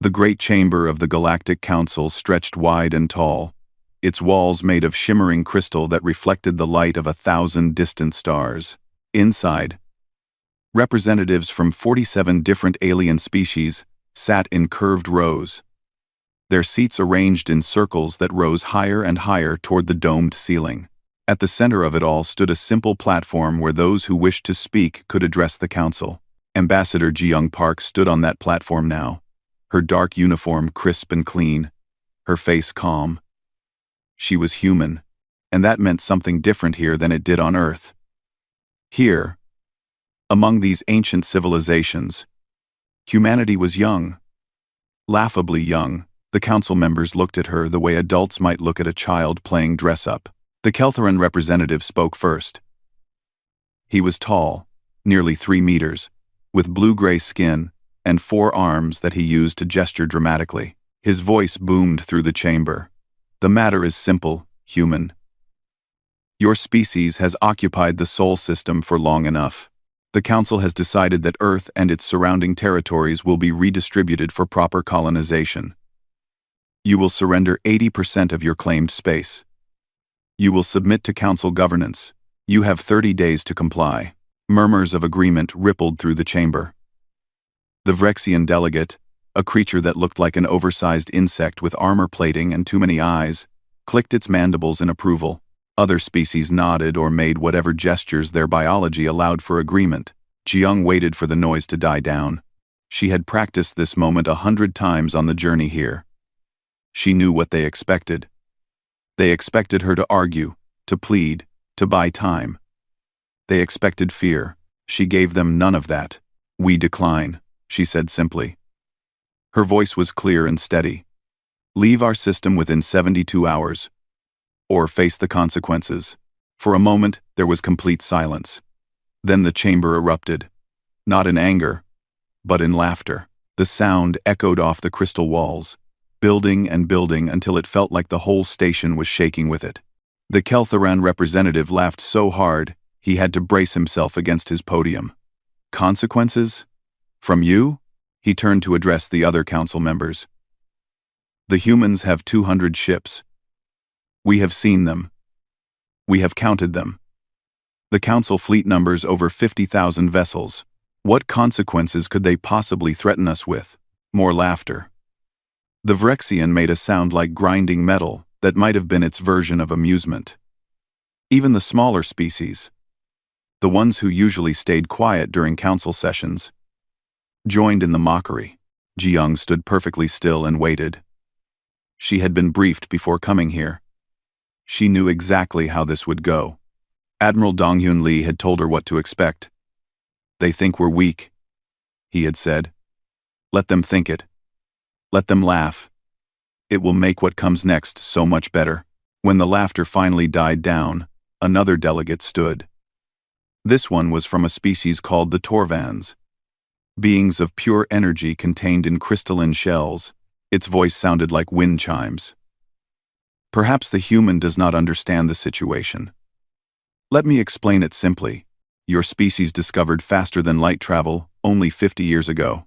The great chamber of the Galactic Council stretched wide and tall, its walls made of shimmering crystal that reflected the light of 1,000 distant stars. Inside, representatives from 47 different alien species sat in curved rows, their seats arranged in circles that rose higher and higher toward the domed ceiling. At the center of it all stood a simple platform where those who wished to speak could address the council. Ambassador Ji-young Park stood on that platform now, her dark uniform crisp and clean, her face calm. She was human, and that meant something different here than it did on Earth. Here, among these ancient civilizations, humanity was young, laughably young. The council members looked at her the way adults might look at a child playing dress-up. The Keltheran representative spoke first. He was tall, nearly 3 meters, with blue-gray skin and 4 arms that he used to gesture dramatically. His voice boomed through the chamber. The matter is simple, human. Your species has occupied the Sol system for long enough. The Council has decided that Earth and its surrounding territories will be redistributed for proper colonization. You will surrender 80% of your claimed space. You will submit to Council governance. You have 30 days to comply. Murmurs of agreement rippled through the chamber. The Vrexian delegate, a creature that looked like an oversized insect with armor plating and too many eyes, clicked its mandibles in approval. Other species nodded or made whatever gestures their biology allowed for agreement. Ji-young waited for the noise to die down. She had practiced this moment 100 times on the journey here. She knew what they expected. They expected her to argue, to plead, to buy time. They expected fear. She gave them none of that. We decline, she said simply. Her voice was clear and steady. Leave our system within 72 hours. Or face the consequences. For a moment, there was complete silence. Then the chamber erupted. Not in anger, but in laughter. The sound echoed off the crystal walls, building and building until it felt like the whole station was shaking with it. The Keltheran representative laughed so hard, he had to brace himself against his podium. Consequences? From you? He turned to address the other council members. The humans have 200 ships. We have seen them. We have counted them. The council fleet numbers over 50,000 vessels. What consequences could they possibly threaten us with? More laughter. The Vrexian made a sound like grinding metal that might have been its version of amusement. Even the smaller species, the ones who usually stayed quiet during council sessions, joined in the mockery. Ji-young stood perfectly still and waited. She had been briefed before coming here. She knew exactly how this would go. Admiral Donghyun Lee had told her what to expect. They think we're weak, he had said. Let them think it. Let them laugh. It will make what comes next so much better. When the laughter finally died down, another delegate stood. This one was from a species called the Torvans. Beings of pure energy contained in crystalline shells. Its voice sounded like wind chimes. Perhaps the human does not understand the situation. Let me explain it simply. Your species discovered faster than light travel only 50 years ago.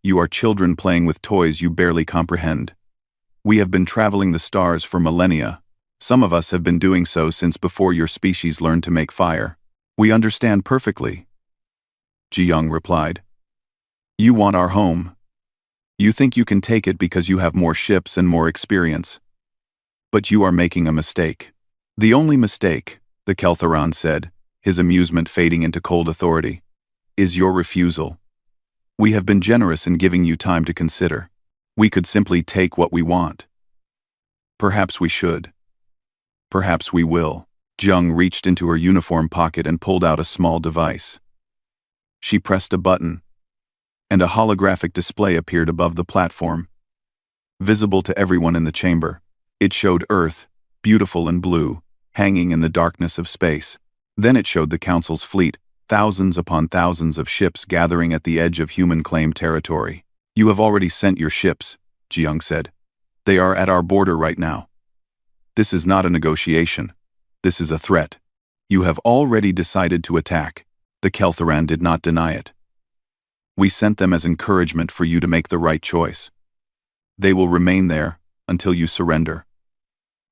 You are children playing with toys you barely comprehend. We have been traveling the stars for millennia. Some of us have been doing so since before your species learned to make fire. We understand perfectly. Ji-young replied. You want our home. You think you can take it because you have more ships and more experience. But you are making a mistake. The only mistake, the Keltheran said, his amusement fading into cold authority, is your refusal. We have been generous in giving you time to consider. We could simply take what we want. Perhaps we should. Perhaps we will. Jung reached into her uniform pocket and pulled out a small device. She pressed a button, and a holographic display appeared above the platform. Visible to everyone in the chamber, it showed Earth, beautiful and blue, hanging in the darkness of space. Then it showed the Council's fleet, thousands upon thousands of ships gathering at the edge of human-claimed territory. You have already sent your ships, Ji-young said. They are at our border right now. This is not a negotiation. This is a threat. You have already decided to attack. The Keltheran did not deny it. We sent them as encouragement for you to make the right choice. They will remain there until you surrender,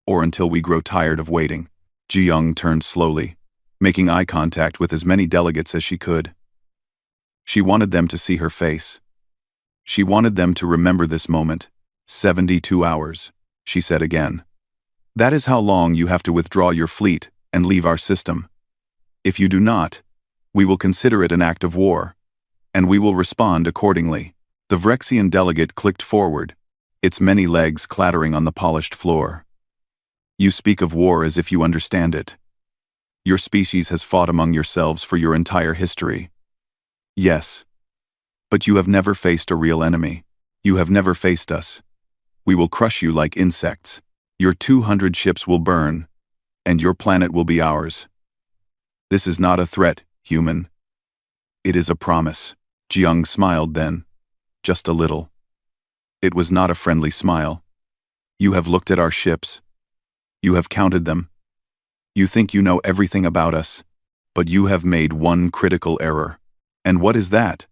or until we grow tired of waiting. Ji-young turned slowly, making eye contact with as many delegates as she could. She wanted them to see her face. She wanted them to remember this moment. 72 hours, she said again. That is how long you have to withdraw your fleet and leave our system. If you do not, we will consider it an act of war, and we will respond accordingly. The Vrexian delegate clicked forward, its many legs clattering on the polished floor. You speak of war as if you understand it. Your species has fought among yourselves for your entire history. Yes. But you have never faced a real enemy. You have never faced us. We will crush you like insects. Your 200 ships will burn, and your planet will be ours. This is not a threat, human. It is a promise. Ji-young smiled then, just a little. It was not a friendly smile. You have looked at our ships. You have counted them. You think you know everything about us, but you have made one critical error. And what is that?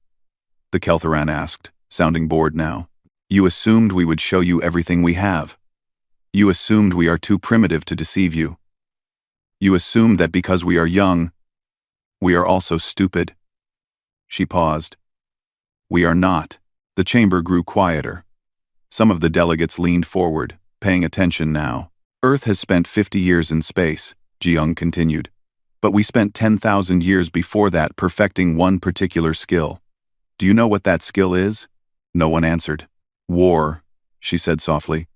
The Kelthoran asked, sounding bored now. You assumed we would show you everything we have. You assumed we are too primitive to deceive you. You assumed that because we are young, we are also stupid. She paused. We are not. The chamber grew quieter. Some of the delegates leaned forward, paying attention now. Earth has spent 50 years in space, Ji-young continued. But we spent 10,000 years before that perfecting one particular skill. Do you know what that skill is? No one answered. War, she said softly.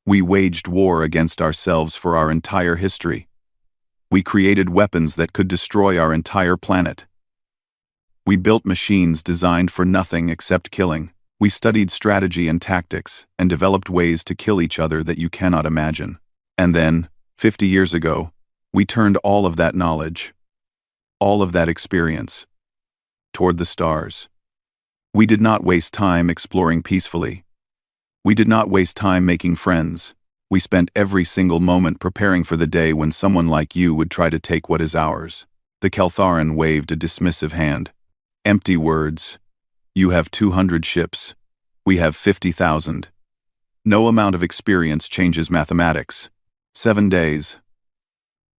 We waged war against ourselves for our entire history. We created weapons that could destroy our entire planet. We built machines designed for nothing except killing. We studied strategy and tactics and developed ways to kill each other that you cannot imagine. And then, 50 years ago, we turned all of that knowledge, all of that experience, toward the stars. We did not waste time exploring peacefully. We did not waste time making friends. We spent every single moment preparing for the day when someone like you would try to take what is ours. The Keltharan waved a dismissive hand. Empty words. You have 200 ships. We have 50,000. No amount of experience changes mathematics. 7 days.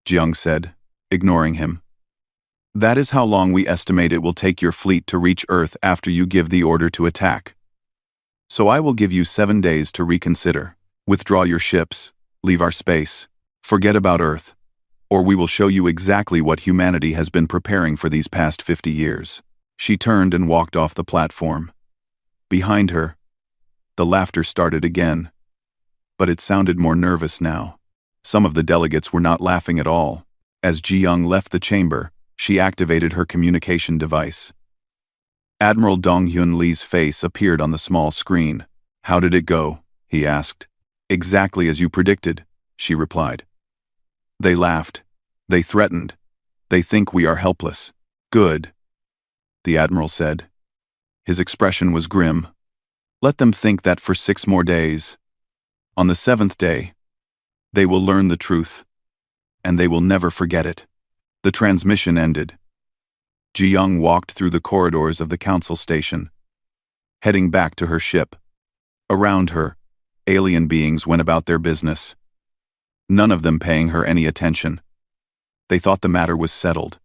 Ji-young said, ignoring him. That is how long we estimate it will take your fleet to reach Earth after you give the order to attack. So I will give you 7 days to reconsider. Withdraw your ships, leave our space, forget about Earth, or we will show you exactly what humanity has been preparing for these past 50 years. She turned and walked off the platform. Behind her, the laughter started again, but it sounded more nervous now. Some of the delegates were not laughing at all. As Ji-young left the chamber, she activated her communication device. Admiral Dong-hyun Lee's face appeared on the small screen. How did it go? He asked. Exactly as you predicted, she replied. They laughed. They threatened. They think we are helpless. Good, the Admiral said. His expression was grim. Let them think that for 6 more days. On the 7th day, they will learn the truth, and they will never forget it. The transmission ended. Ji-young walked through the corridors of the council station, heading back to her ship. Around her, alien beings went about their business, none of them paying her any attention. They thought the matter was settled.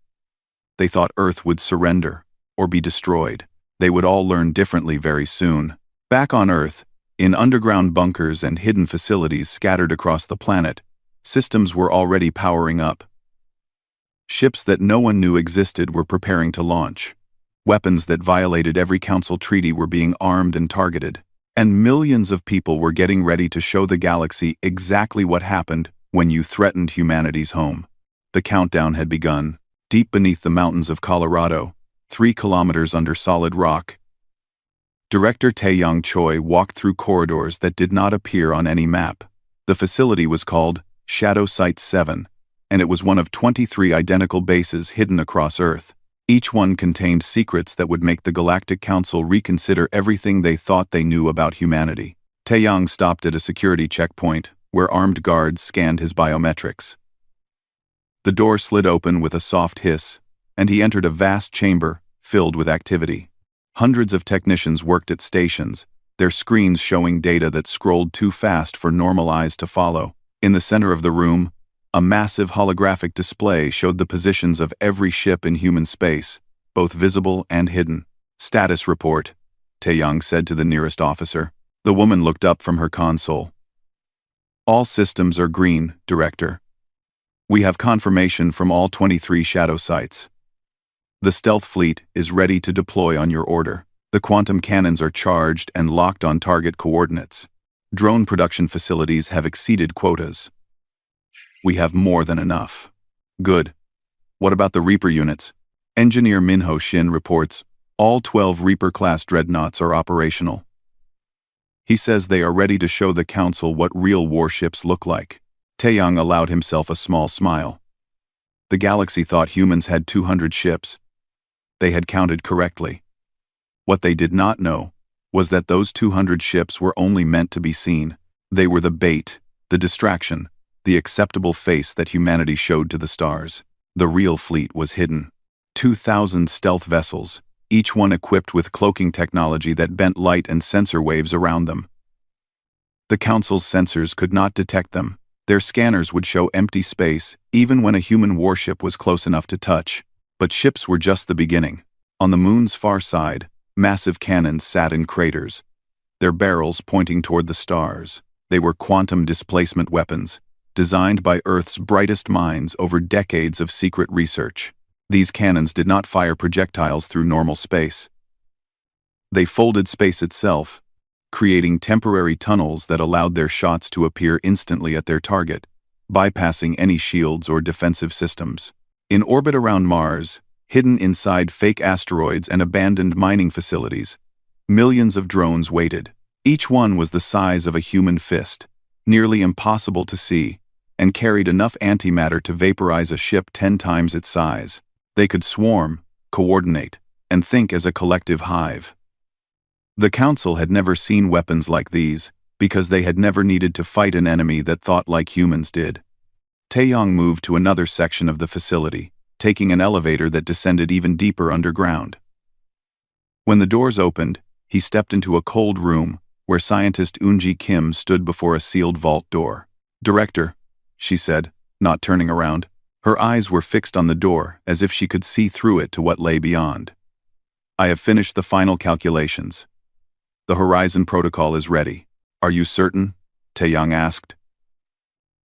They thought Earth would surrender or be destroyed. They would all learn differently very soon. Back on Earth, in underground bunkers and hidden facilities scattered across the planet, systems were already powering up. Ships that no one knew existed were preparing to launch. Weapons that violated every council treaty were being armed and targeted. And millions of people were getting ready to show the galaxy exactly what happened when you threatened humanity's home. The countdown had begun. Deep beneath the mountains of Colorado, 3 kilometers under solid rock, Director Taeyong Choi walked through corridors that did not appear on any map. The facility was called Shadow Site 7, and it was one of 23 identical bases hidden across Earth. Each one contained secrets that would make the Galactic Council reconsider everything they thought they knew about humanity. Taeyong stopped at a security checkpoint, where armed guards scanned his biometrics. The door slid open with a soft hiss, and he entered a vast chamber filled with activity. Hundreds of technicians worked at stations, their screens showing data that scrolled too fast for normal eyes to follow. In the center of the room, a massive holographic display showed the positions of every ship in human space, both visible and hidden. "Status report," Taeyang said to the nearest officer. The woman looked up from her console. "All systems are green, Director. We have confirmation from all 23 shadow sites. The stealth fleet is ready to deploy on your order. The quantum cannons are charged and locked on target coordinates. Drone production facilities have exceeded quotas. We have more than enough." "Good. What about the Reaper units?" Engineer Minho Shin reports, all 12 Reaper-class dreadnoughts are operational. He says they are ready to show the Council what real warships look like. Taeyang allowed himself a small smile. The galaxy thought humans had 200 ships. They had counted correctly. What they did not know was that those 200 ships were only meant to be seen. They were the bait, the distraction, the acceptable face that humanity showed to the stars. The real fleet was hidden. 2,000 stealth vessels, each one equipped with cloaking technology that bent light and sensor waves around them. The Council's sensors could not detect them. Their scanners would show empty space, even when a human warship was close enough to touch. But ships were just the beginning. On the moon's far side, massive cannons sat in craters, their barrels pointing toward the stars. They were quantum displacement weapons, designed by Earth's brightest minds over decades of secret research. These cannons did not fire projectiles through normal space. They folded space itself, creating temporary tunnels that allowed their shots to appear instantly at their target, bypassing any shields or defensive systems. In orbit around Mars, hidden inside fake asteroids and abandoned mining facilities, millions of drones waited. Each one was the size of a human fist, nearly impossible to see, and carried enough antimatter to vaporize a ship 10 times its size. They could swarm, coordinate, and think as a collective hive. The Council had never seen weapons like these, because they had never needed to fight an enemy that thought like humans did. Taeyang moved to another section of the facility, taking an elevator that descended even deeper underground. When the doors opened, he stepped into a cold room where scientist Eunji Kim stood before a sealed vault door. "Director," she said, not turning around. Her eyes were fixed on the door, as if she could see through it to what lay beyond. "I have finished the final calculations. The Horizon Protocol is ready." "Are you certain?" Taeyang asked.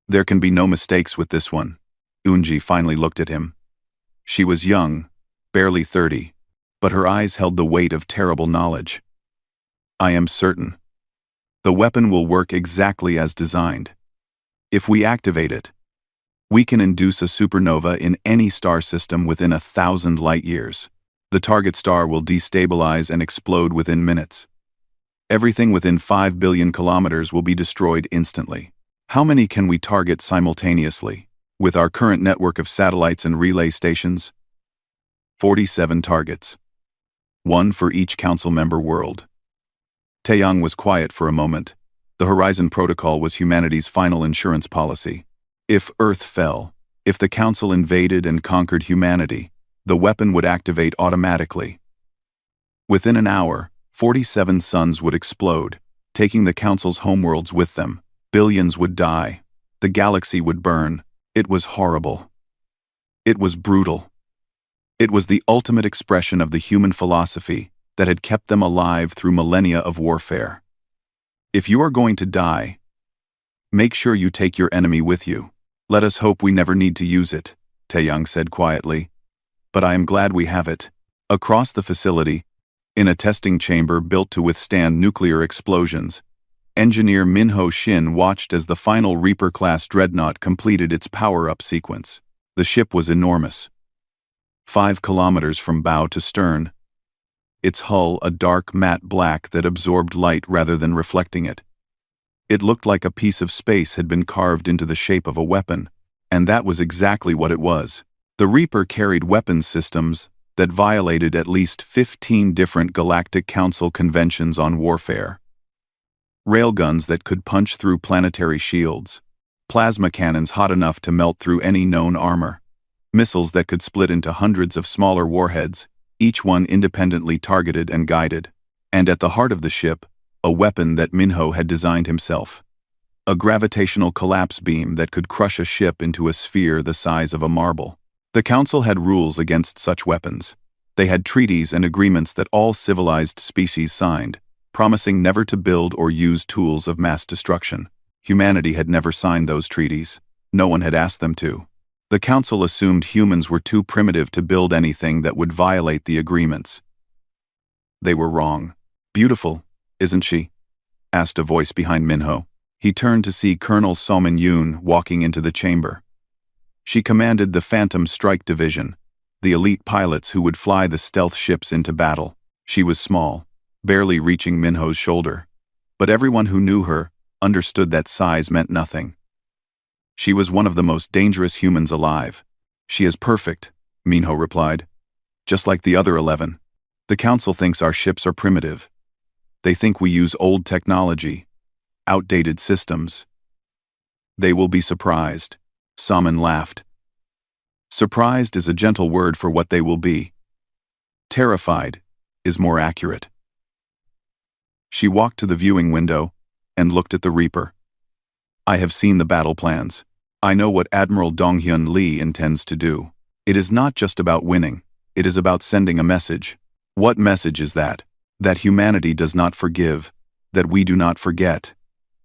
"There can be no mistakes with this one." Eunji finally looked at him. She was young, barely 30, but her eyes held the weight of terrible knowledge. "I am certain. The weapon will work exactly as designed. If we activate it, we can induce a supernova in any star system within 1,000 light-years. The target star will destabilize and explode within minutes. Everything within 5 billion kilometers will be destroyed instantly. How many can we target simultaneously, with our current network of satellites and relay stations?" 47 targets. One for each Council member world. Taeyang was quiet for a moment. The Horizon Protocol was humanity's final insurance policy. If Earth fell, if the Council invaded and conquered humanity, the weapon would activate automatically. Within an hour, 47 suns would explode, taking the Council's homeworlds with them. Billions would die. The galaxy would burn. It was horrible. It was brutal. It was the ultimate expression of the human philosophy that had kept them alive through millennia of warfare. If you are going to die, make sure you take your enemy with you. "Let us hope we never need to use it," Taeyang said quietly. "But I am glad we have it." Across the facility, in a testing chamber built to withstand nuclear explosions, engineer Minho Shin watched as the final Reaper-class dreadnought completed its power-up sequence. The ship was enormous. 5 kilometers from bow to stern. Its hull a dark matte black that absorbed light rather than reflecting it. It looked like a piece of space had been carved into the shape of a weapon, and that was exactly what it was. The Reaper carried weapons systems that violated at least 15 different Galactic Council conventions on warfare. Railguns that could punch through planetary shields, plasma cannons hot enough to melt through any known armor, missiles that could split into hundreds of smaller warheads, each one independently targeted and guided. And at the heart of the ship, a weapon that Minho had designed himself. A gravitational collapse beam that could crush a ship into a sphere the size of a marble. The Council had rules against such weapons. They had treaties and agreements that all civilized species signed, promising never to build or use tools of mass destruction. Humanity had never signed those treaties. No one had asked them to. The Council assumed humans were too primitive to build anything that would violate the agreements. They were wrong. "Beautiful, isn't she?" asked a voice behind Minho. He turned to see Colonel Somin Yoon walking into the chamber. She commanded the Phantom Strike Division, the elite pilots who would fly the stealth ships into battle. She was small, barely reaching Minho's shoulder. But everyone who knew her understood that size meant nothing. She was one of the most dangerous humans alive. "She is perfect," Minho replied. "Just like the other 11. The Council thinks our ships are primitive. They think we use old technology, outdated systems. They will be surprised." Somin laughed. Surprised is a gentle word for what they will be. Terrified is more accurate. She walked to the viewing window and looked at the Reaper. "I have seen the battle plans. I know what Admiral Donghyun Lee intends to do. It is not just about winning. It is about sending a message." "What message is that?" "That humanity does not forgive, that we do not forget,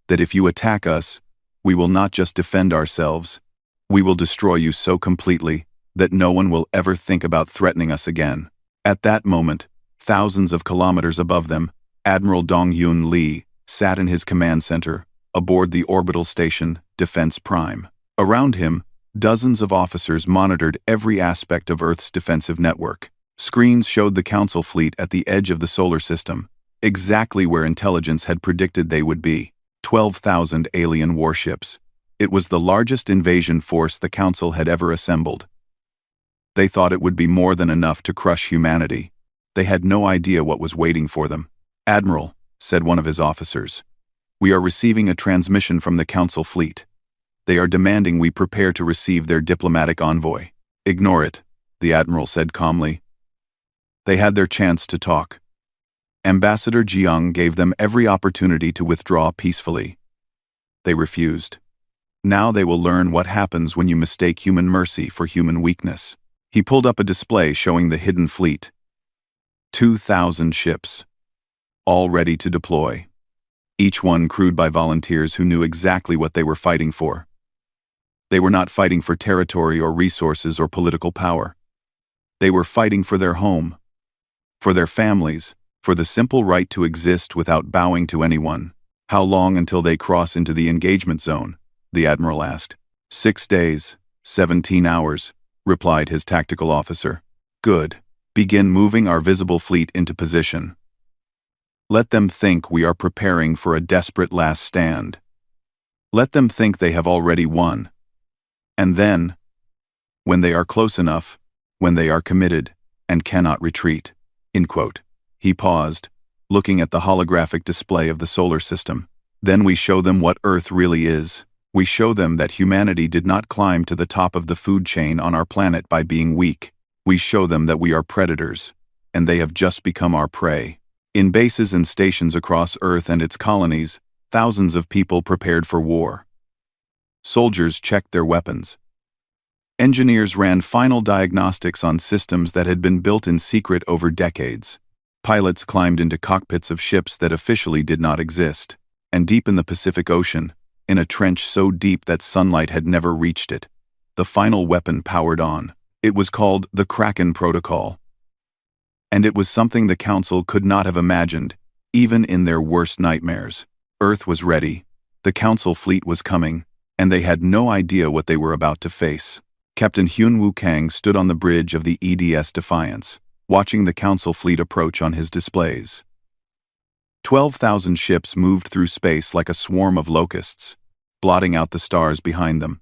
that if you attack us, we will not just defend ourselves. We will destroy you so completely that no one will ever think about threatening us again." At that moment, thousands of kilometers above them, Admiral Donghyun Lee sat in his command center, aboard the orbital station, Defense Prime. Around him, dozens of officers monitored every aspect of Earth's defensive network. Screens showed the Council fleet at the edge of the solar system, exactly where intelligence had predicted they would be. 12,000 alien warships. It was the largest invasion force the Council had ever assembled. They thought it would be more than enough to crush humanity. They had no idea what was waiting for them. "Admiral," said one of his officers, "we are receiving a transmission from the Council fleet. They are demanding we prepare to receive their diplomatic envoy." "Ignore it," the Admiral said calmly. They had their chance to talk. Ambassador Jiang gave them every opportunity to withdraw peacefully. They refused. Now they will learn what happens when you mistake human mercy for human weakness. He pulled up a display showing the hidden fleet. 2,000 ships, all ready to deploy. Each one crewed by volunteers who knew exactly what they were fighting for. They were not fighting for territory or resources or political power. They were fighting for their home, for their families, for the simple right to exist without bowing to anyone. "How long until they cross into the engagement zone?" the Admiral asked. 6 days, 17 hours, replied his tactical officer. "Good. Begin moving our visible fleet into position. Let them think we are preparing for a desperate last stand. Let them think they have already won. And then, when they are close enough, when they are committed and cannot retreat." End quote. He paused, looking at the holographic display of the solar system. "Then we show them what Earth really is. We show them that humanity did not climb to the top of the food chain on our planet by being weak. We show them that we are predators, and they have just become our prey." In bases and stations across Earth and its colonies, thousands of people prepared for war. Soldiers checked their weapons. Engineers ran final diagnostics on systems that had been built in secret over decades. Pilots climbed into cockpits of ships that officially did not exist. And deep in the Pacific Ocean, in a trench so deep that sunlight had never reached it, the final weapon powered on. It was called the Kraken Protocol. And it was something the Council could not have imagined, even in their worst nightmares. Earth was ready, the Council fleet was coming, and they had no idea what they were about to face. Captain Hyun-Woo Kang stood on the bridge of the EDS Defiance, watching the Council fleet approach on his displays. 12,000 ships moved through space like a swarm of locusts, blotting out the stars behind them.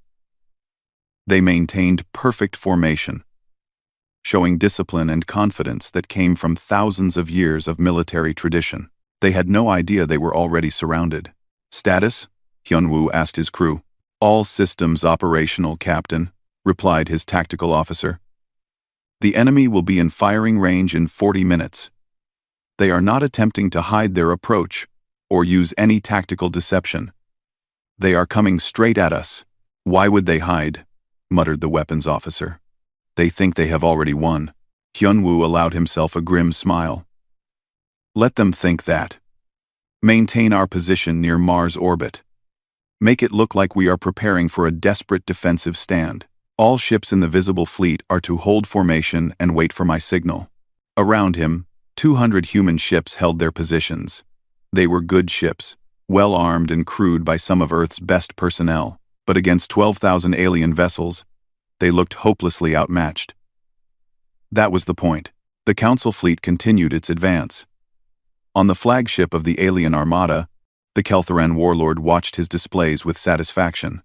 They maintained perfect formation, showing discipline and confidence that came from thousands of years of military tradition. They had no idea they were already surrounded. "Status?" Hyun-Woo asked his crew. "All systems operational, Captain," replied his tactical officer. "The enemy will be in firing range in 40 minutes. They are not attempting to hide their approach. or use any tactical deception. They are coming straight at us. Why would they hide? Muttered the weapons officer. They think they have already won. Hyunwoo allowed himself a grim smile. Let them think that. Maintain our position near Mars orbit. Make it look like we are preparing for a desperate defensive stand. All ships in the visible fleet are to hold formation and wait for my signal. Around him, 200 human ships held their positions. They were good ships, well armed and crewed by some of Earth's best personnel, but against 12,000 alien vessels, they looked hopelessly outmatched. That was the point. The Council fleet continued its advance. On the flagship of the alien armada, the Kelthoran warlord watched his displays with satisfaction.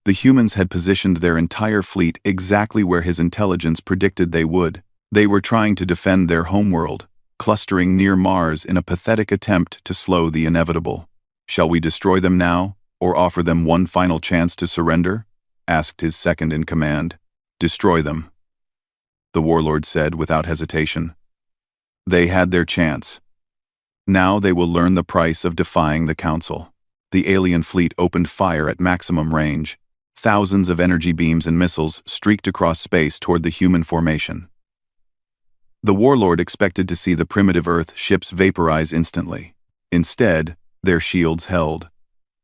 The humans had positioned their entire fleet exactly where his intelligence predicted they would. They were trying to defend their homeworld, clustering near Mars in a pathetic attempt to slow the inevitable. Shall we destroy them now, or offer them one final chance to surrender? Asked his second-in-command. Destroy them, the warlord said without hesitation. They had their chance. Now they will learn the price of defying the Council. The alien fleet opened fire at maximum range. Thousands of energy beams and missiles streaked across space toward the human formation. The warlord expected to see the primitive Earth ships vaporize instantly. Instead, their shields held.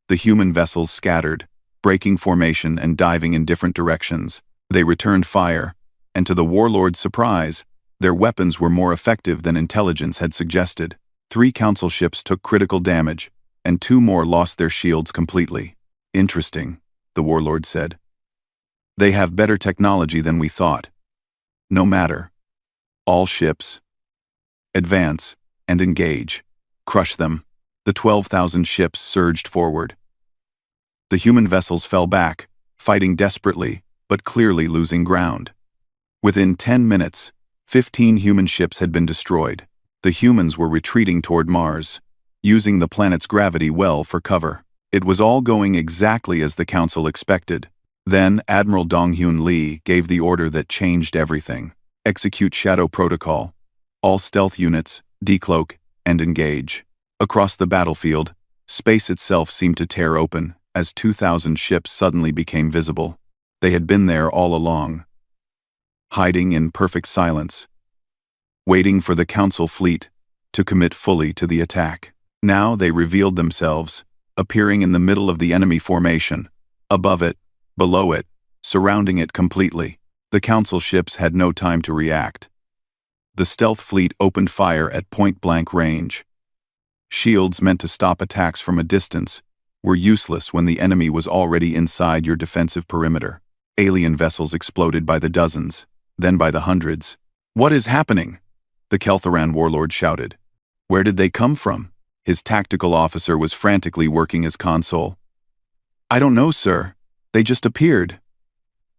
The human vessels scattered, breaking formation and diving in different directions. They returned fire, and to the warlord's surprise, their weapons were more effective than intelligence had suggested. 3 Council ships took critical damage, and 2 more lost their shields completely. Interesting, the warlord said. They have better technology than we thought. No matter. All ships. Advance and engage. Crush them. The 12,000 ships surged forward. The human vessels fell back, fighting desperately, but clearly losing ground. Within 10 minutes, 15 human ships had been destroyed. The humans were retreating toward Mars, using the planet's gravity well for cover. It was all going exactly as the Council expected. Then Admiral Donghyun Lee gave the order that changed everything. Execute Shadow Protocol. All stealth units, decloak, and engage. Across the battlefield, space itself seemed to tear open as 2,000 ships suddenly became visible. They had been there all along, hiding in perfect silence, waiting for the Council fleet to commit fully to the attack. Now they revealed themselves, appearing in the middle of the enemy formation, above it, below it, surrounding it completely. The Council ships had no time to react. The stealth fleet opened fire at point-blank range. Shields meant to stop attacks from a distance were useless when the enemy was already inside your defensive perimeter. Alien vessels exploded by the dozens, then by the hundreds. What is happening? The Kelthoran warlord shouted. Where did they come from? His tactical officer was frantically working his console. I don't know, sir. They just appeared.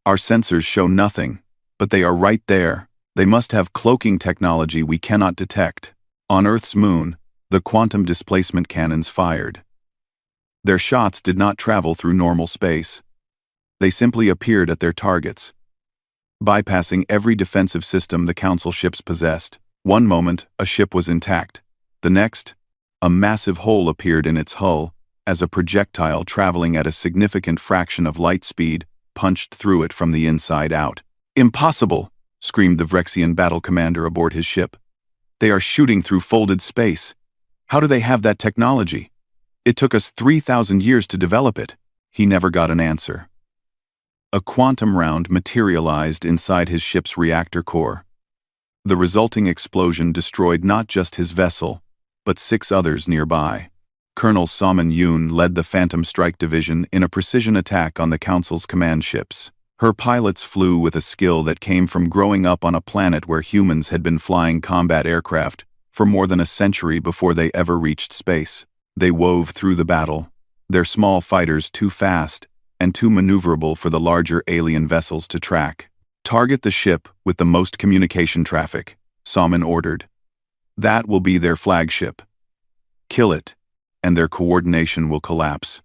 Our sensors show nothing, but they are right there. They must have cloaking technology we cannot detect. On Earth's moon, the quantum displacement cannons fired. Their shots did not travel through normal space. They simply appeared at their targets, bypassing every defensive system the Council ships possessed. One moment, a ship was intact. The next, a massive hole appeared in its hull as a projectile traveling at a significant fraction of light speed punched through it from the inside out. Impossible! Screamed the Vrexian battle commander aboard his ship. They are shooting through folded space. How do they have that technology? It took us 3,000 years to develop it. He never got an answer. A quantum round materialized inside his ship's reactor core. The resulting explosion destroyed not just his vessel, but 6 others nearby. Colonel Saman Yoon led the Phantom Strike Division in a precision attack on the Council's command ships. Her pilots flew with a skill that came from growing up on a planet where humans had been flying combat aircraft for more than a century before they ever reached space. They wove through the battle, their small fighters too fast and too maneuverable for the larger alien vessels to track. Target the ship with the most communication traffic, Saman ordered. That will be their flagship. Kill it, and their coordination will collapse.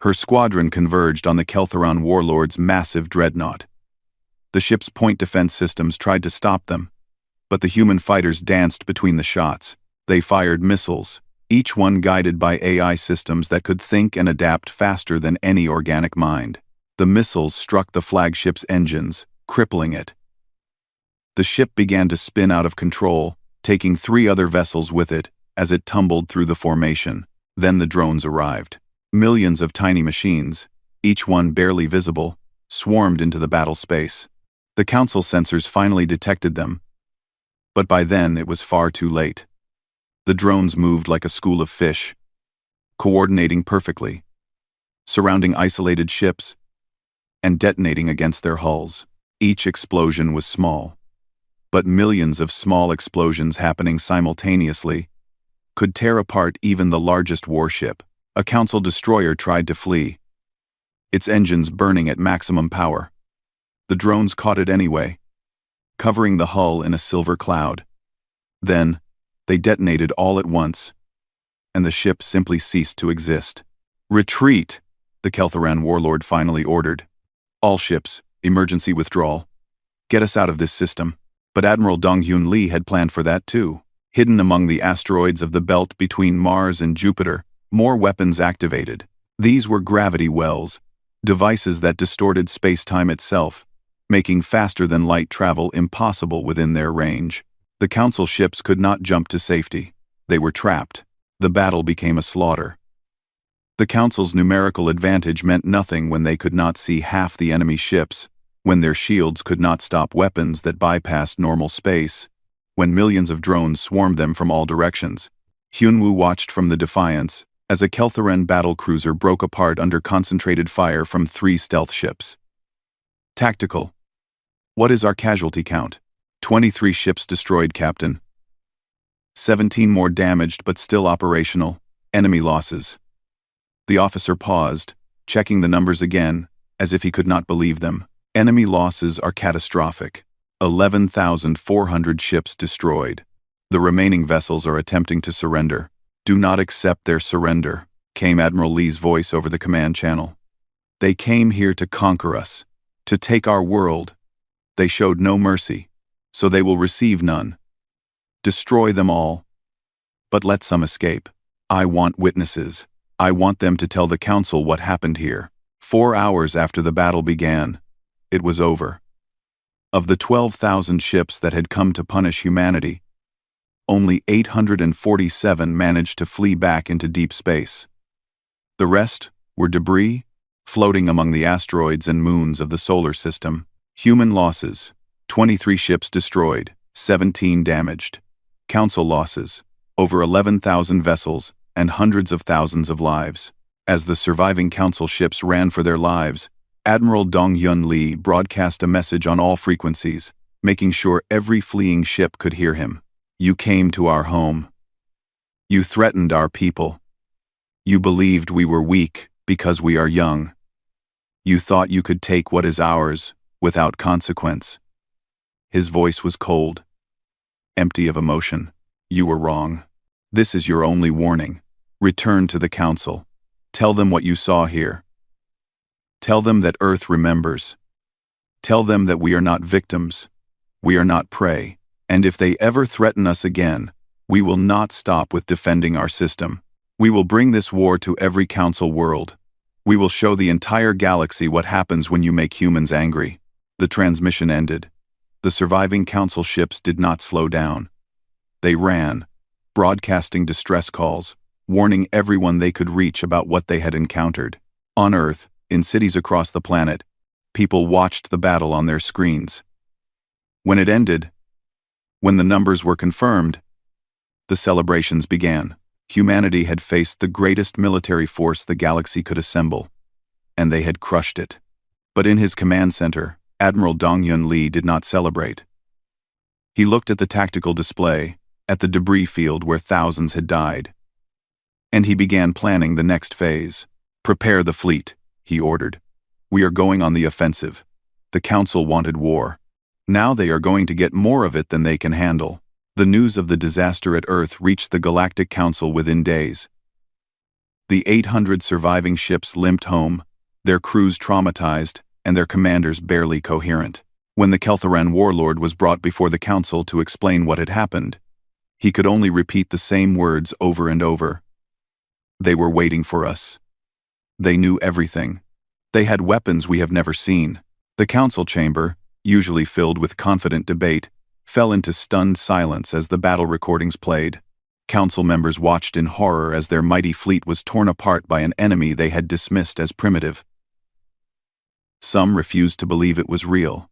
Her squadron converged on the Kelthoran warlord's massive dreadnought. The ship's point defense systems tried to stop them, but the human fighters danced between the shots. They fired missiles, each one guided by AI systems that could think and adapt faster than any organic mind. The missiles struck the flagship's engines, crippling it. The ship began to spin out of control, taking 3 other vessels with it as it tumbled through the formation. Then the drones arrived. Millions of tiny machines, each one barely visible, swarmed into the battle space. The Council sensors finally detected them, but by then it was far too late. The drones moved like a school of fish, coordinating perfectly, surrounding isolated ships, and detonating against their hulls. Each explosion was small, but millions of small explosions happening simultaneously could tear apart even the largest warship. A Council destroyer tried to flee, its engines burning at maximum power. The drones caught it anyway, covering the hull in a silver cloud. Then, they detonated all at once, and the ship simply ceased to exist. "Retreat!" the Kelthoran warlord finally ordered. "All ships, emergency withdrawal. Get us out of this system." But Admiral Dong-Hyun Lee had planned for that too. Hidden among the asteroids of the belt between Mars and Jupiter, more weapons activated. These were gravity wells, devices that distorted space-time itself, making faster-than-light travel impossible within their range. The Council ships could not jump to safety. They were trapped. The battle became a slaughter. The Council's numerical advantage meant nothing when they could not see half the enemy ships, when their shields could not stop weapons that bypassed normal space, when millions of drones swarmed them from all directions. Hyunwoo watched from the Defiance as a Kelthoran battlecruiser broke apart under concentrated fire from 3 stealth ships. Tactical. What is our casualty count? 23 ships destroyed, Captain. 17 more damaged but still operational. Enemy losses. The officer paused, checking the numbers again, as if he could not believe them. Enemy losses are catastrophic. 11,400 ships destroyed. The remaining vessels are attempting to surrender. "Do not accept their surrender," came Admiral Lee's voice over the command channel. "They came here to conquer us, to take our world. They showed no mercy, so they will receive none. Destroy them all, but let some escape. I want witnesses. I want them to tell the Council what happened here." 4 hours after the battle began, it was over. Of the 12,000 ships that had come to punish humanity, only 847 managed to flee back into deep space. The rest were debris, floating among the asteroids and moons of the solar system. Human losses: 23 ships destroyed, 17 damaged. Council losses: over 11,000 vessels and hundreds of thousands of lives. As the surviving Council ships ran for their lives, Admiral Dong-Hyun Lee broadcast a message on all frequencies, making sure every fleeing ship could hear him. "You came to our home. You threatened our people. You believed we were weak because we are young. You thought you could take what is ours without consequence." His voice was cold, empty of emotion. "You were wrong. This is your only warning. Return to the Council. Tell them what you saw here. Tell them that Earth remembers. Tell them that we are not victims. We are not prey. And if they ever threaten us again, we will not stop with defending our system. We will bring this war to every Council world. We will show the entire galaxy what happens when you make humans angry." The transmission ended. The surviving Council ships did not slow down. They ran, broadcasting distress calls, warning everyone they could reach about what they had encountered. On Earth, in cities across the planet, people watched the battle on their screens. When it ended, when the numbers were confirmed, the celebrations began. Humanity had faced the greatest military force the galaxy could assemble, and they had crushed it. But in his command center, Admiral Dong-Hyun Lee did not celebrate. He looked at the tactical display, at the debris field where thousands had died, and he began planning the next phase. "Prepare the fleet," he ordered. "We are going on the offensive. The Council wanted war. Now they are going to get more of it than they can handle." The news of the disaster at Earth reached the Galactic Council within days. The 800 surviving ships limped home, their crews traumatized, and their commanders barely coherent. When the Kelthoran warlord was brought before the Council to explain what had happened, He could only repeat the same words over and over. They were waiting for us. They knew everything. They had weapons we have never seen. The council chamber, usually filled with confident debate, fell into stunned silence as the battle recordings played. Council members watched in horror as their mighty fleet was torn apart by an enemy they had dismissed as primitive. Some refused to believe it was real.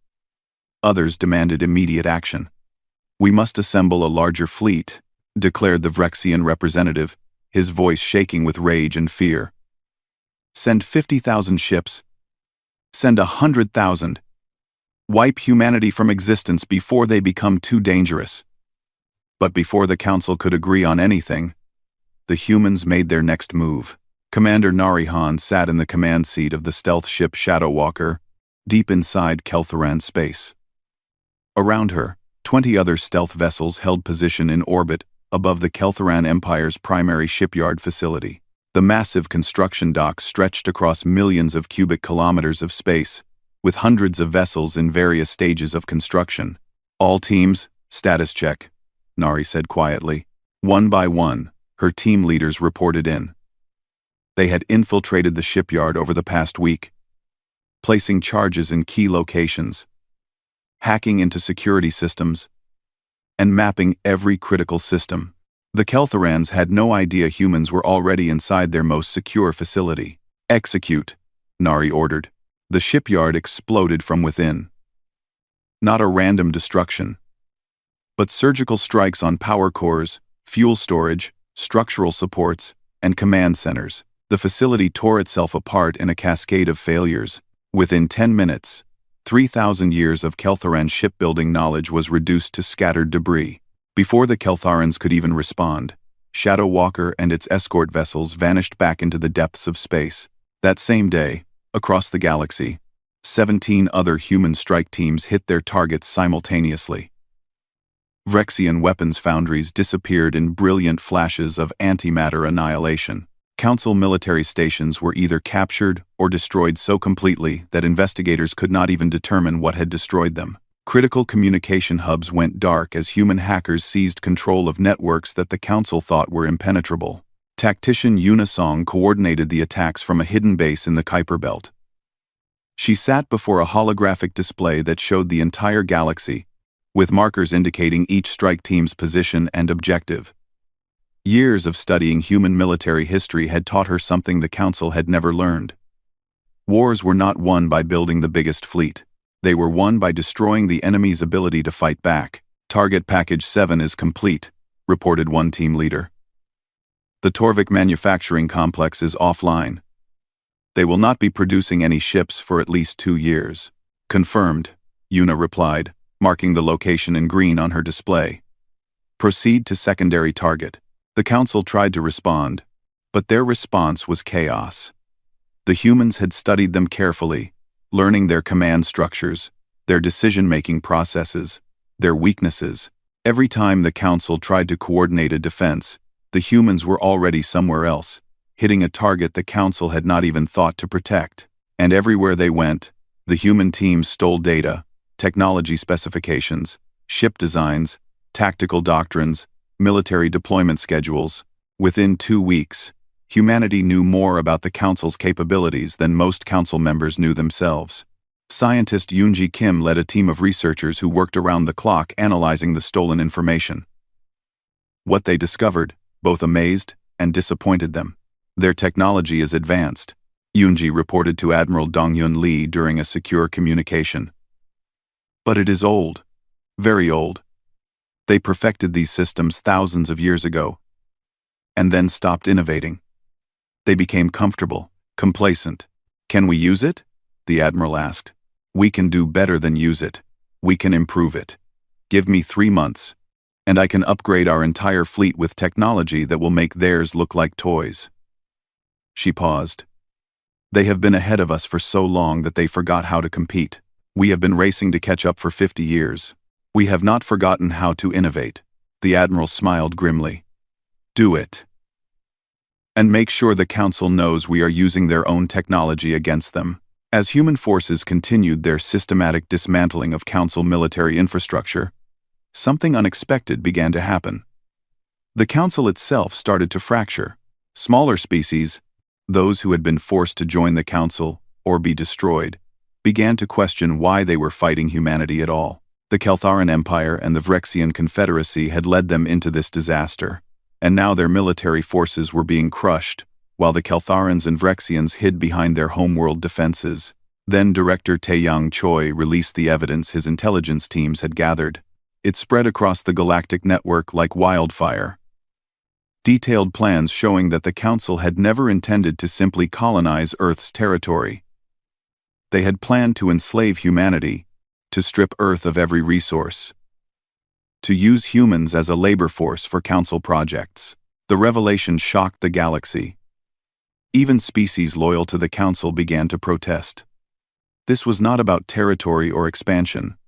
Others demanded immediate action. "We must assemble a larger fleet," declared the Vrexian representative, his voice shaking with rage and fear. "Send 50,000 ships. Send 100,000. Wipe humanity from existence before they become too dangerous." But before the council could agree on anything, the humans made their next move. Commander Narihan sat in the command seat of the stealth ship Shadow Walker, deep inside Kelthoran space. Around her, 20 other stealth vessels held position in orbit above the Kelthoran Empire's primary shipyard facility. The massive construction docks stretched across millions of cubic kilometers of space, with hundreds of vessels in various stages of construction. "All teams, status check," Nari said quietly. One by one, her team leaders reported in. They had infiltrated the shipyard over the past week, placing charges in key locations, hacking into security systems, and mapping every critical system. The Kelthorans had no idea humans were already inside their most secure facility. "Execute," Nari ordered. The shipyard exploded from within. Not a random destruction, but surgical strikes on power cores, fuel storage, structural supports, and command centers. The facility tore itself apart in a cascade of failures. Within 10 minutes, 3,000 years of Kelthoran shipbuilding knowledge was reduced to scattered debris. Before the Keltharans could even respond, Shadow Walker and its escort vessels vanished back into the depths of space. That same day, across the galaxy, 17 other human strike teams hit their targets simultaneously. Vrexian weapons foundries disappeared in brilliant flashes of antimatter annihilation. Council military stations were either captured or destroyed so completely that investigators could not even determine what had destroyed them. Critical communication hubs went dark as human hackers seized control of networks that the Council thought were impenetrable. Tactician Unisong coordinated the attacks from a hidden base in the Kuiper Belt. She sat before a holographic display that showed the entire galaxy, with markers indicating each strike team's position and objective. Years of studying human military history had taught her something the Council had never learned. Wars were not won by building the biggest fleet. They were won by destroying the enemy's ability to fight back. "Target Package 7 is complete," reported one team leader. "The Torvik manufacturing complex is offline. They will not be producing any ships for at least 2 years." "Confirmed," Una replied, marking the location in green on her display. "Proceed to secondary target." The Council tried to respond, but their response was chaos. The humans had studied them carefully, learning their command structures, their decision-making processes, their weaknesses. Every time the Council tried to coordinate a defense, the humans were already somewhere else, hitting a target the Council had not even thought to protect. And everywhere they went, the human teams stole data, technology specifications, ship designs, tactical doctrines, military deployment schedules. Within 2 weeks, humanity knew more about the Council's capabilities than most Council members knew themselves. Scientist Yoonji Kim led a team of researchers who worked around the clock analyzing the stolen information. What they discovered both amazed and disappointed them. "Their technology is advanced," Yoonji reported to Admiral Dongyun Lee during a secure communication. "But it is old. Very old. They perfected these systems thousands of years ago, and then stopped innovating. They became comfortable, complacent." "Can we use it?" the Admiral asked. "We can do better than use it. We can improve it. Give me 3 months, and I can upgrade our entire fleet with technology that will make theirs look like toys." She paused. "They have been ahead of us for so long that they forgot how to compete. We have been racing to catch up for 50 years. We have not forgotten how to innovate." The Admiral smiled grimly. "Do it. And make sure the Council knows we are using their own technology against them." As human forces continued their systematic dismantling of Council military infrastructure, something unexpected began to happen. The council itself started to fracture. Smaller species, those who had been forced to join the council or be destroyed, began to question why they were fighting humanity at all. The Keltharan Empire and the Vryxian Confederacy had led them into this disaster, and now their military forces were being crushed, while the Keltharans and Vryxians hid behind their homeworld defenses. Then Director Taeyang Choi released the evidence his intelligence teams had gathered. It spread across the galactic network like wildfire. Detailed plans showing that the Council had never intended to simply colonize Earth's territory. They had planned to enslave humanity, to strip Earth of every resource, to use humans as a labor force for Council projects. The revelation shocked the galaxy. Even species loyal to the Council began to protest. This was not about territory or expansion.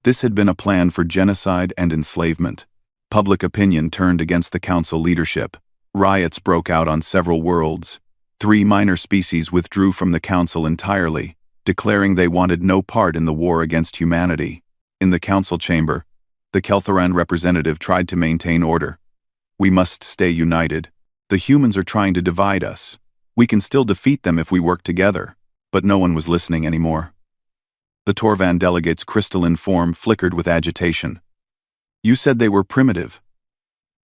This had been a plan for genocide and enslavement. Public opinion turned against the Council leadership. Riots broke out on several worlds. 3 minor species withdrew from the Council entirely, declaring they wanted no part in the war against humanity. In the Council chamber, the Keltharan representative tried to maintain order. "We must stay united. The humans are trying to divide us. We can still defeat them if we work together." But no one was listening anymore. The Torvan delegate's crystalline form flickered with agitation. "You said they were primitive.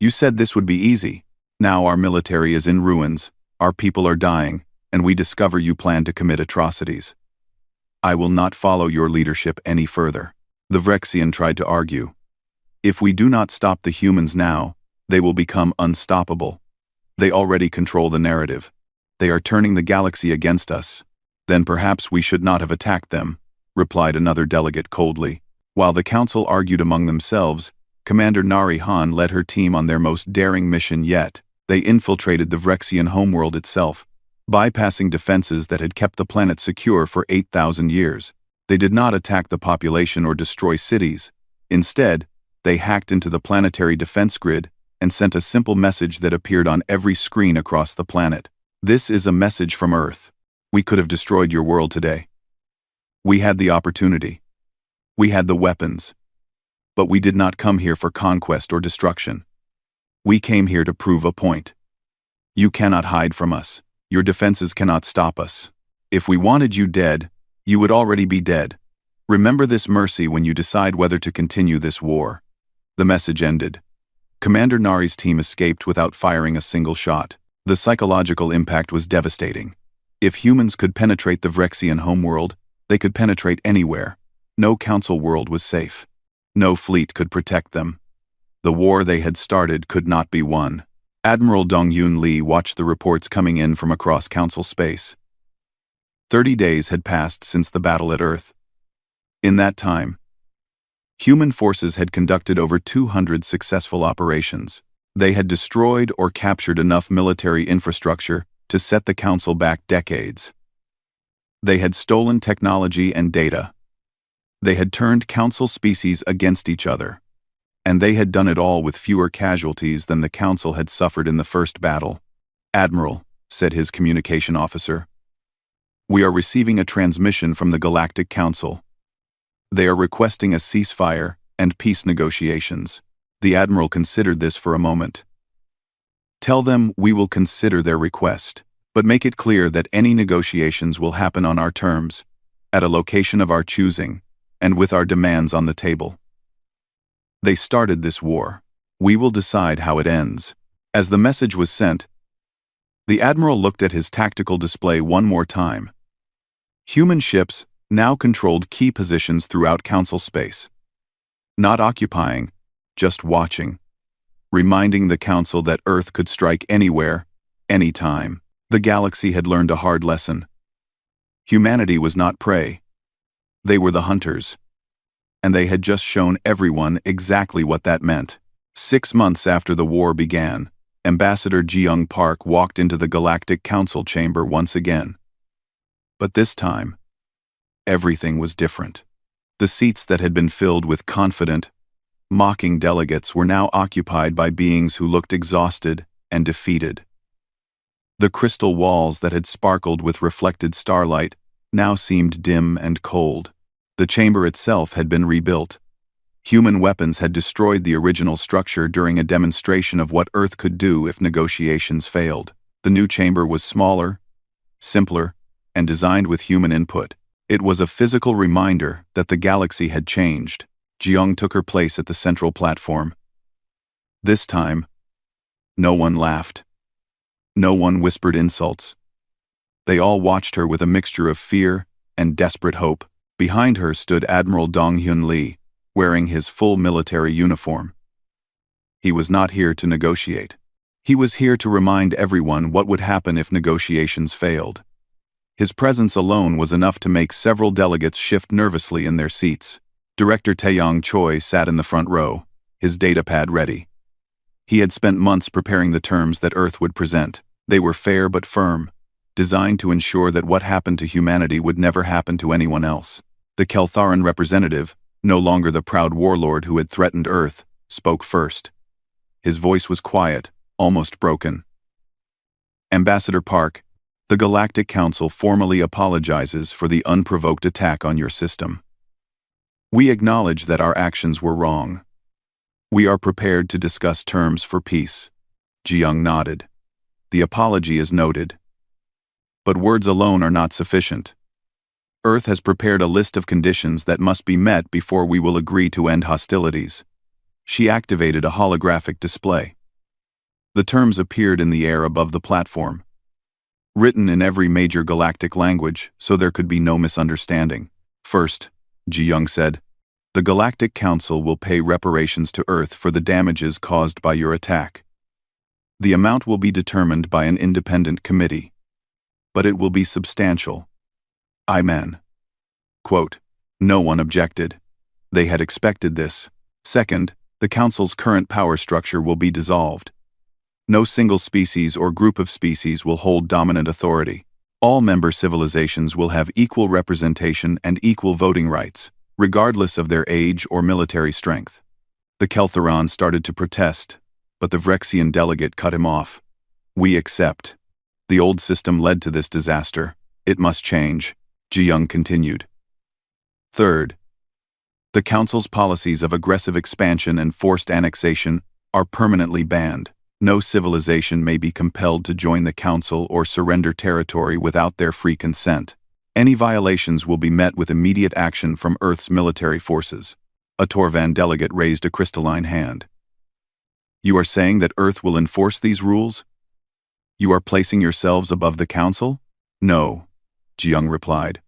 You said this would be easy. Now our military is in ruins, our people are dying, and we discover you plan to commit atrocities. I will not follow your leadership any further." The Vryxian tried to argue. "If we do not stop the humans now, they will become unstoppable. They already control the narrative. They are turning the galaxy against us. Then perhaps we should not have attacked them," replied another delegate coldly. While the council argued among themselves, Commander Nari Han led her team on their most daring mission yet. They infiltrated the Vryxian homeworld itself, bypassing defenses that had kept the planet secure for 8,000 years. They did not attack the population or destroy cities. Instead, they hacked into the planetary defense grid and sent a simple message that appeared on every screen across the planet. "This is a message from Earth. We could have destroyed your world today. We had the opportunity. We had the weapons. But we did not come here for conquest or destruction. We came here to prove a point. You cannot hide from us. Your defenses cannot stop us. If we wanted you dead, you would already be dead. Remember this mercy when you decide whether to continue this war." The message ended. Commander Nari's team escaped without firing a single shot. The psychological impact was devastating. If humans could penetrate the Vryxian homeworld, they could penetrate anywhere. No council world was safe. No fleet could protect them. The war they had started could not be won. Admiral Dong-Yun Lee watched the reports coming in from across council space. 30 days had passed since the battle at Earth. In that time, human forces had conducted over 200 successful operations. They had destroyed or captured enough military infrastructure to set the Council back decades. They had stolen technology and data. They had turned Council species against each other. And they had done it all with fewer casualties than the Council had suffered in the first battle. "Admiral," said his communication officer, "we are receiving a transmission from the Galactic Council. They are requesting a ceasefire and peace negotiations." The Admiral considered this for a moment. "Tell them we will consider their request, but make it clear that any negotiations will happen on our terms, at a location of our choosing, and with our demands on the table. They started this war. We will decide how it ends." As the message was sent, the Admiral looked at his tactical display one more time. Human ships now controlled key positions throughout Council space. Not occupying, just watching, reminding the Council that Earth could strike anywhere, anytime. The galaxy had learned a hard lesson. Humanity was not prey. They were the hunters. And they had just shown everyone exactly what that meant. 6 months after the war began, Ambassador Ji-young Park walked into the Galactic Council chamber once again. But this time, everything was different. The seats that had been filled with confident, mocking delegates were now occupied by beings who looked exhausted and defeated. The crystal walls that had sparkled with reflected starlight now seemed dim and cold. The chamber itself had been rebuilt. Human weapons had destroyed the original structure during a demonstration of what Earth could do if negotiations failed. The new chamber was smaller, simpler, and designed with human input. It was a physical reminder that the galaxy had changed. Jiyoung took her place at the central platform. This time, no one laughed. No one whispered insults. They all watched her with a mixture of fear and desperate hope. Behind her stood Admiral Dong-Hyun Lee, wearing his full military uniform. He was not here to negotiate. He was here to remind everyone what would happen if negotiations failed. His presence alone was enough to make several delegates shift nervously in their seats. Director Taeyong Choi sat in the front row, his datapad ready. He had spent months preparing the terms that Earth would present. They were fair but firm, designed to ensure that what happened to humanity would never happen to anyone else. The Keltharan representative, no longer the proud warlord who had threatened Earth, spoke first. His voice was quiet, almost broken. Ambassador Park, the Galactic Council formally apologizes for the unprovoked attack on your system. We acknowledge that our actions were wrong. We are prepared to discuss terms for peace. Jiyoung nodded. The apology is noted. But words alone are not sufficient. Earth has prepared a list of conditions that must be met before we will agree to end hostilities. She activated a holographic display. The terms appeared in the air above the platform, written in every major galactic language so there could be no misunderstanding. First, Jiyoung said, the Galactic Council will pay reparations to Earth for the damages caused by your attack. The amount will be determined by an independent committee, but it will be substantial. Amen. Quote, no one objected. They had expected this. Second, the Council's current power structure will be dissolved. No single species or group of species will hold dominant authority. All member civilizations will have equal representation and equal voting rights, regardless of their age or military strength. The Keltharan started to protest, but the Vrexian delegate cut him off. We accept. The old system led to this disaster. It must change. Jiyoung continued. Third, the Council's policies of aggressive expansion and forced annexation are permanently banned. No civilization may be compelled to join the Council or surrender territory without their free consent. Any violations will be met with immediate action from Earth's military forces. A Torvan delegate raised a crystalline hand. You are saying that Earth will enforce these rules? You are placing yourselves above the Council? No, Jiyoung replied.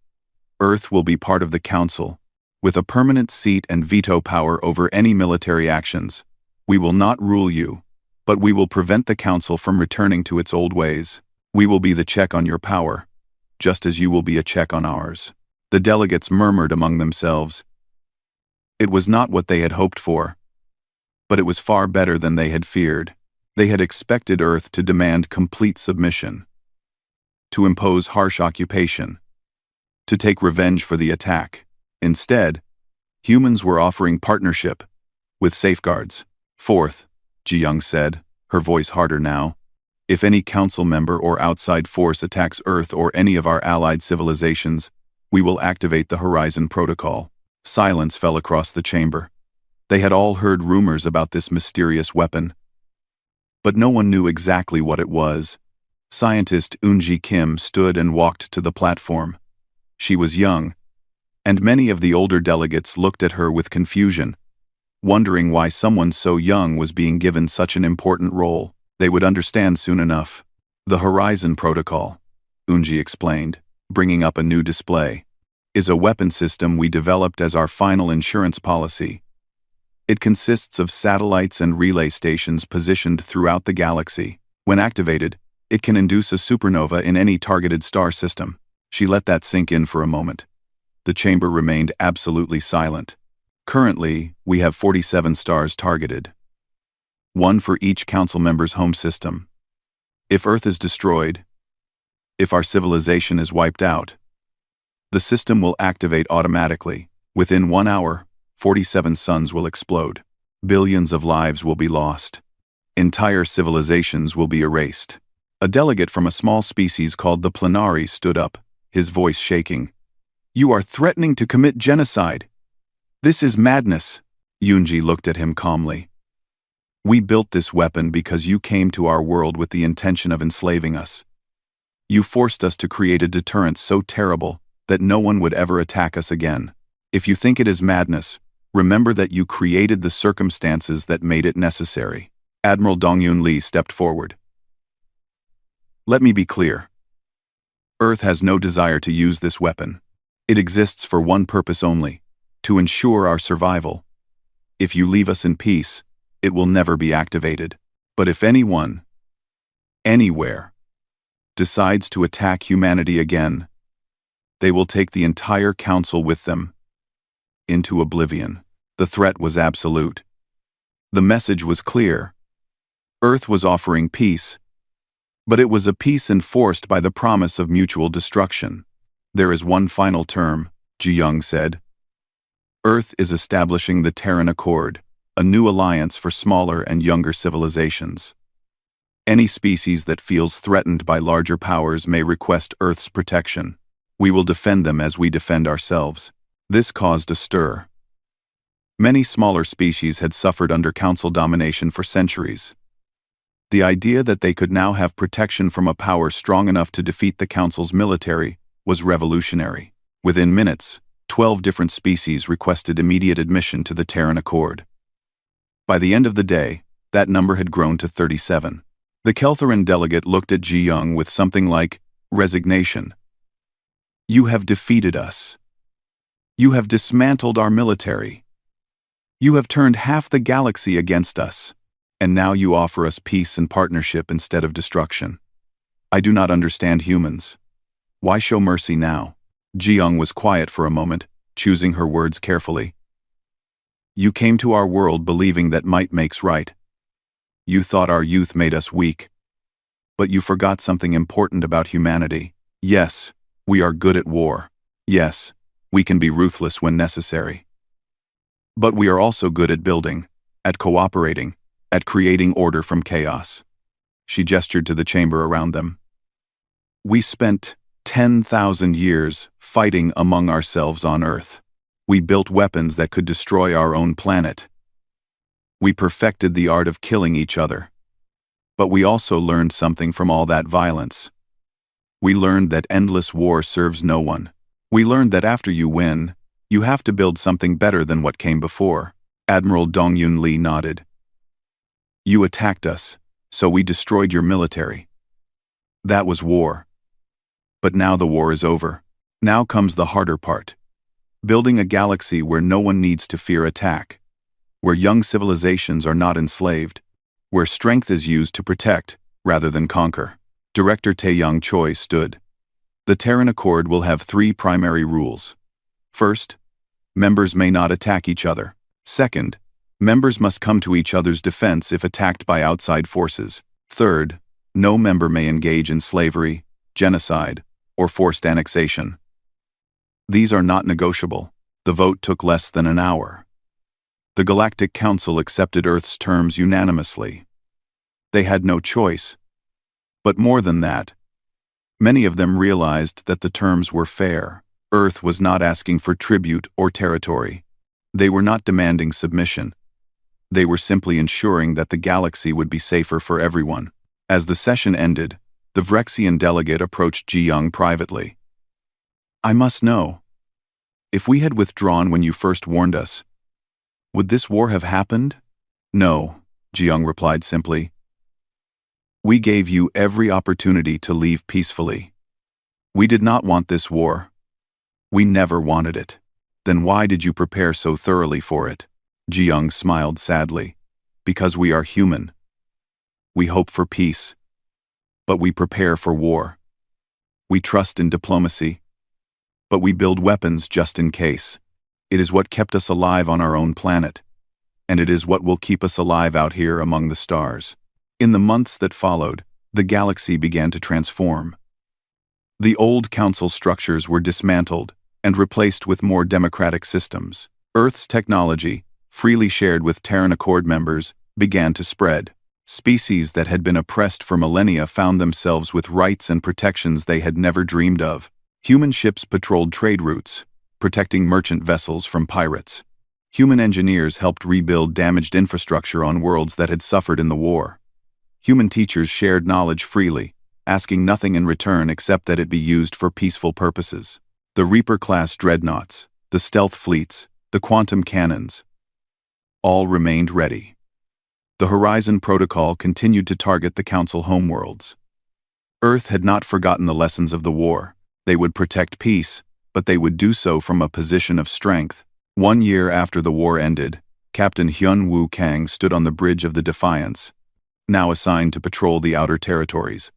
Earth will be part of the Council, with a permanent seat and veto power over any military actions. We will not rule you, but we will prevent the Council from returning to its old ways. We will be the check on your power, just as you will be a check on ours. The delegates murmured among themselves. It was not what they had hoped for, but it was far better than they had feared. They had expected Earth to demand complete submission, to impose harsh occupation, to take revenge for the attack. Instead, humans were offering partnership, with safeguards. Fourth, Jiyoung said, her voice harder now, if any Council member or outside force attacks Earth or any of our allied civilizations, we will activate the Horizon Protocol. Silence fell across the chamber. They had all heard rumors about this mysterious weapon, but no one knew exactly what it was. Scientist Eunji Kim stood and walked to the platform. She was young, and many of the older delegates looked at her with confusion, wondering why someone so young was being given such an important role. They would understand soon enough. The Horizon Protocol, Eunji explained, bringing up a new display, is a weapon system we developed as our final insurance policy. It consists of satellites and relay stations positioned throughout the galaxy. When activated, it can induce a supernova in any targeted star system. She let that sink in for a moment. The chamber remained absolutely silent. Currently, we have 47 stars targeted, one for each Council member's home system. If Earth is destroyed, if our civilization is wiped out, the system will activate automatically. Within 1 hour, 47 suns will explode. Billions of lives will be lost. Entire civilizations will be erased. A delegate from a small species called the Plenari stood up, his voice shaking. You are threatening to commit genocide. This is madness. Yunji looked at him calmly. We built this weapon because you came to our world with the intention of enslaving us. You forced us to create a deterrent so terrible that no one would ever attack us again. If you think it is madness, remember that you created the circumstances that made it necessary. Admiral Dongyun Lee stepped forward. Let me be clear. Earth has no desire to use this weapon. It exists for one purpose only, to ensure our survival. If you leave us in peace, it will never be activated. But if anyone, anywhere, decides to attack humanity again, they will take the entire council with them into oblivion. The threat was absolute. The message was clear. Earth was offering peace, but it was a peace enforced by the promise of mutual destruction. There is one final term, Ji Young said. Earth is establishing the Terran Accord, a new alliance for smaller and younger civilizations. Any species that feels threatened by larger powers may request Earth's protection. We will defend them as we defend ourselves. This caused a stir. Many smaller species had suffered under Council domination for centuries. The idea that they could now have protection from a power strong enough to defeat the Council's military was revolutionary. Within minutes, 12 different species requested immediate admission to the Terran Accord. By the end of the day, that number had grown to 37. The Keltheran delegate looked at Ji Young with something like resignation. You have defeated us. You have dismantled our military. You have turned half the galaxy against us, and now you offer us peace and partnership instead of destruction. I do not understand humans. Why show mercy now? Ji Young was quiet for a moment, choosing her words carefully. You came to our world believing that might makes right. You thought our youth made us weak. But you forgot something important about humanity. Yes, we are good at war. Yes, we can be ruthless when necessary. But we are also good at building, at cooperating, at creating order from chaos. She gestured to the chamber around them. We spent 10,000 years fighting among ourselves on Earth. We built weapons that could destroy our own planet. We perfected the art of killing each other. But we also learned something from all that violence. We learned that endless war serves no one. We learned that after you win, you have to build something better than what came before. Admiral Dongyun Lee nodded. You attacked us, so we destroyed your military. That was war. But now the war is over. Now comes the harder part. Building a galaxy where no one needs to fear attack. Where young civilizations are not enslaved. Where strength is used to protect, rather than conquer. Director Taeyang Choi stood. The Terran Accord will have 3 primary rules. First, members may not attack each other. Second, members must come to each other's defense if attacked by outside forces. Third, no member may engage in slavery, genocide, or forced annexation. These are not negotiable. The vote took less than an hour. The Galactic Council accepted Earth's terms unanimously. They had no choice. But more than that, many of them realized that the terms were fair. Earth was not asking for tribute or territory. They were not demanding submission. They were simply ensuring that the galaxy would be safer for everyone. As the session ended, the Vrexian delegate approached Ji Young privately. I must know. If we had withdrawn when you first warned us, would this war have happened? No, Ji Young replied simply. We gave you every opportunity to leave peacefully. We did not want this war. We never wanted it. Then why did you prepare so thoroughly for it? Ji Young smiled sadly. Because we are human. We hope for peace. But we prepare for war. We trust in diplomacy. But we build weapons just in case. It is what kept us alive on our own planet. And it is what will keep us alive out here among the stars. In the months that followed, the galaxy began to transform. The old council structures were dismantled and replaced with more democratic systems. Earth's technology, freely shared with Terran Accord members, began to spread. Species that had been oppressed for millennia found themselves with rights and protections they had never dreamed of. Human ships patrolled trade routes, protecting merchant vessels from pirates. Human engineers helped rebuild damaged infrastructure on worlds that had suffered in the war. Human teachers shared knowledge freely, asking nothing in return except that it be used for peaceful purposes. The Reaper-class dreadnoughts, the stealth fleets, the quantum cannons, all remained ready. The Horizon Protocol continued to target the Council homeworlds. Earth had not forgotten the lessons of the war. They would protect peace, but they would do so from a position of strength. 1 year after the war ended, Captain Hyun-Woo Kang stood on the bridge of the Defiance, now assigned to patrol the outer territories.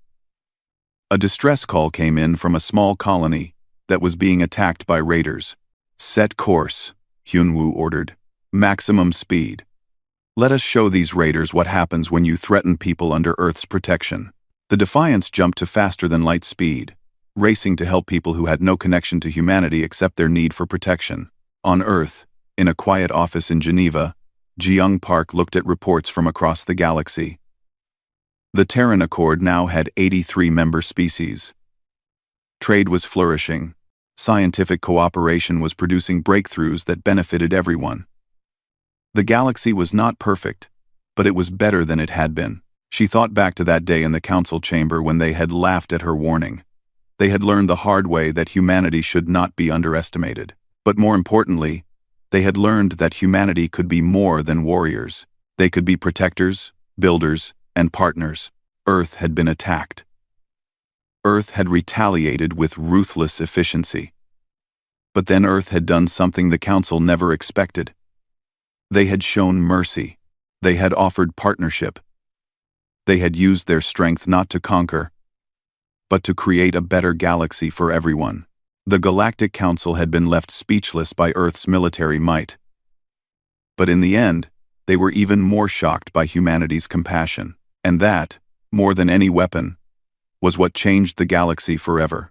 A distress call came in from a small colony that was being attacked by raiders. "Set course," Hyun-Woo ordered. "Maximum speed. Let us show these raiders what happens when you threaten people under Earth's protection." The Defiance jumped to faster than light speed, racing to help people who had no connection to humanity except their need for protection. On Earth, in a quiet office in Geneva, Ji-young Park looked at reports from across the galaxy. The Terran Accord now had 83 member species. Trade was flourishing. Scientific cooperation was producing breakthroughs that benefited everyone. The galaxy was not perfect, but it was better than it had been. She thought back to that day in the council chamber when they had laughed at her warning. They had learned the hard way that humanity should not be underestimated. But more importantly, they had learned that humanity could be more than warriors. They could be protectors, builders, and partners. Earth had been attacked. Earth had retaliated with ruthless efficiency. But then Earth had done something the Council never expected. They had shown mercy. They had offered partnership. They had used their strength not to conquer, but to create a better galaxy for everyone. The Galactic Council had been left speechless by Earth's military might. But in the end, they were even more shocked by humanity's compassion. And that, more than any weapon, was what changed the galaxy forever.